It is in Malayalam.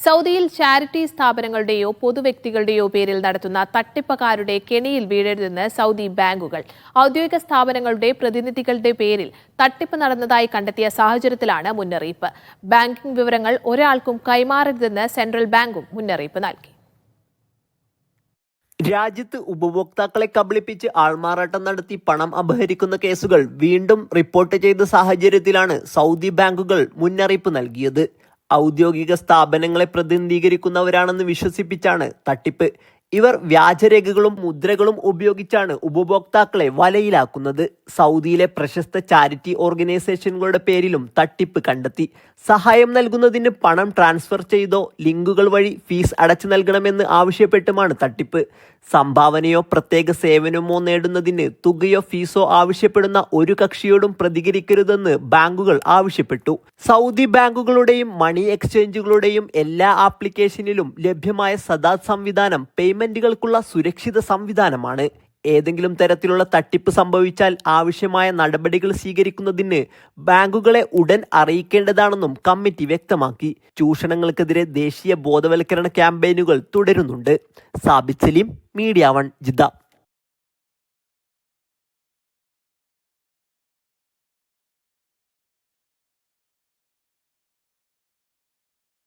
സൗദിയിൽ ചാരിറ്റി സ്ഥാപനങ്ങളുടെയോ പൊതുവ്യക്തികളുടെയോ പേരിൽ നടത്തുന്ന തട്ടിപ്പുകാരുടെ കെണിയിൽ വീഴരുതെന്ന് സൗദി ബാങ്കുകൾ. ഔദ്യോഗിക സ്ഥാപനങ്ങളുടെ പ്രതിനിധികളുടെ പേരിൽ തട്ടിപ്പ് നടന്നതായി കണ്ടെത്തിയ സാഹചര്യത്തിലാണ് മുന്നറിയിപ്പ്. ബാങ്കിംഗ് വിവരങ്ങൾ ഒരാൾക്കും കൈമാറരുതെന്ന് സെൻട്രൽ ബാങ്കും മുന്നറിയിപ്പ് നൽകി. രാജ്യത്ത് ഉപഭോക്താക്കളെ കബളിപ്പിച്ച് ആൾമാറാട്ടം നടത്തി പണം അപഹരിക്കുന്ന കേസുകൾ വീണ്ടും റിപ്പോർട്ട് ചെയ്ത സാഹചര്യത്തിലാണ് സൗദി ബാങ്കുകൾ മുന്നറിയിപ്പ് നൽകിയത്. ഔദ്യോഗിക സ്ഥാപനങ്ങളെ പ്രതിനിധീകരിക്കുന്നവരാണെന്ന് വിശ്വസിപ്പിച്ചാണ് തട്ടിപ്പ്. ഇവർ വ്യാജരേഖകളും മുദ്രകളും ഉപയോഗിച്ചാണ് ഉപഭോക്താക്കളെ വലയിലാക്കുന്നത്. സൗദിയിലെ പ്രശസ്ത ചാരിറ്റി ഓർഗനൈസേഷനുകളുടെ പേരിലും തട്ടിപ്പ് കണ്ടെത്തി. സഹായം നൽകുന്നതിന് പണം ട്രാൻസ്ഫർ ചെയ്തോ ലിങ്കുകൾ വഴി ഫീസ് അടച്ചു നൽകണമെന്ന് ആവശ്യപ്പെട്ടുമാണ് തട്ടിപ്പ്. സംഭാവനയോ പ്രത്യേക സേവനമോ നേടുന്നതിന് തുകയോ ഫീസോ ആവശ്യപ്പെടുന്ന ഒരു കക്ഷിയോടും പ്രതികരിക്കരുതെന്ന് ബാങ്കുകൾ ആവശ്യപ്പെട്ടു. സൗദി ബാങ്കുകളുടെയും മണി എക്സ്ചേഞ്ചുകളുടെയും എല്ലാ ആപ്ലിക്കേഷനിലും ലഭ്യമായ സദാത് സംവിധാനം പേയ്മെന്റുകൾക്കുള്ള സുരക്ഷിത സംവിധാനമാണ്. ഏതെങ്കിലും തരത്തിലുള്ള തട്ടിപ്പ് സംഭവിച്ചാൽ ആവശ്യമായ നടപടികൾ സ്വീകരിക്കുന്നതിന് ബാങ്കുകളെ ഉടൻ അറിയിക്കേണ്ടതാണെന്നും കമ്മിറ്റി വ്യക്തമാക്കി. ചൂഷണങ്ങൾക്കെതിരെ ദേശീയ ബോധവൽക്കരണ ക്യാമ്പയിനുകൾ തുടരുന്നുണ്ട്. Sabith Saleem, media 1, Jeddah.